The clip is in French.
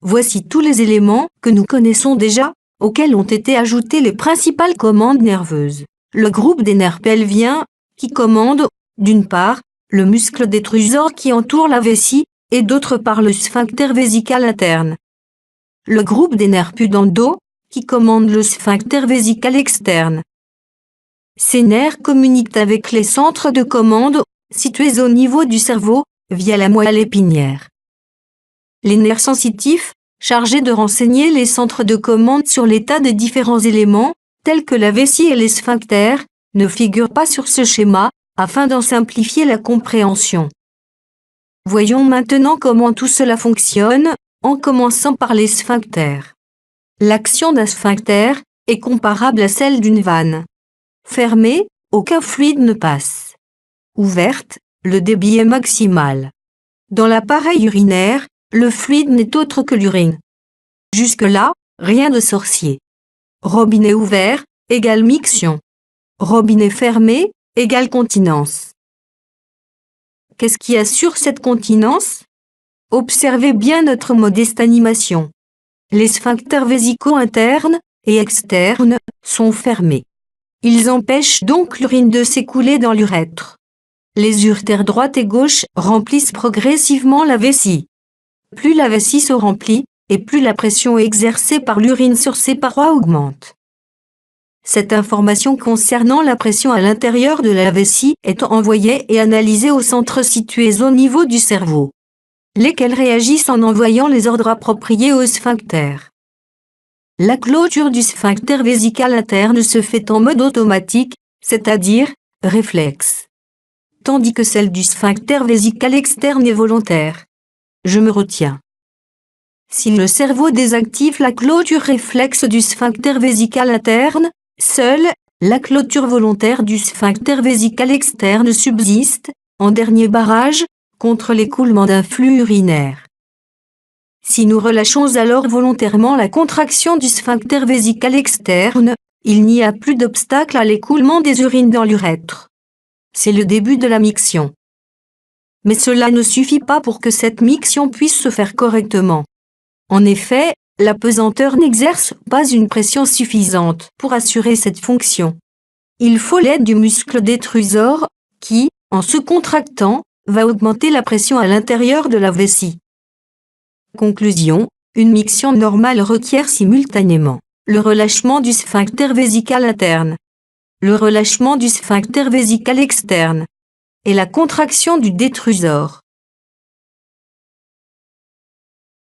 Voici tous les éléments que nous connaissons déjà, auxquels ont été ajoutées les principales commandes nerveuses. Le groupe des nerfs pelviens, qui commande, d'une part, le muscle détrusor qui entoure la vessie, et d'autre part le sphincter vésical interne. Le groupe des nerfs pudendaux, qui commande le sphincter vésical externe. Ces nerfs communiquent avec les centres de commande, situés au niveau du cerveau, via la moelle épinière. Les nerfs sensitifs, chargés de renseigner les centres de commande sur l'état des différents éléments, tels que la vessie et les sphincters, ne figurent pas sur ce schéma, afin d'en simplifier la compréhension. Voyons maintenant comment tout cela fonctionne, en commençant par les sphincters. L'action d'un sphincter est comparable à celle d'une vanne. Fermée, aucun fluide ne passe. Ouverte, le débit est maximal. Dans l'appareil urinaire, le fluide n'est autre que l'urine. Jusque-là, rien de sorcier. Robinet ouvert, égale miction. Robinet fermé, égale continence. Qu'est-ce qui assure cette continence? Observez bien notre modeste animation. Les sphincters vésicaux internes et externes sont fermés. Ils empêchent donc l'urine de s'écouler dans l'urètre. Les uretères droite et gauche remplissent progressivement la vessie. Plus la vessie se remplit, et plus la pression exercée par l'urine sur ses parois augmente. Cette information concernant la pression à l'intérieur de la vessie est envoyée et analysée aux centres situés au niveau du cerveau, lesquels réagissent en envoyant les ordres appropriés au sphincter. La clôture du sphincter vésical interne se fait en mode automatique, c'est-à-dire réflexe, tandis que celle du sphincter vésical externe est volontaire. Je me retiens. Si le cerveau désactive la clôture réflexe du sphincter vésical interne, seule la clôture volontaire du sphincter vésical externe subsiste, en dernier barrage, contre l'écoulement d'un flux urinaire. Si nous relâchons alors volontairement la contraction du sphincter vésical externe, il n'y a plus d'obstacle à l'écoulement des urines dans l'urètre. C'est le début de la miction. Mais cela ne suffit pas pour que cette miction puisse se faire correctement. En effet, la pesanteur n'exerce pas une pression suffisante pour assurer cette fonction. Il faut l'aide du muscle détrusor, qui, en se contractant, va augmenter la pression à l'intérieur de la vessie. Conclusion, une miction normale requiert simultanément le relâchement du sphincter vésical interne, le relâchement du sphincter vésical externe et la contraction du détrusor.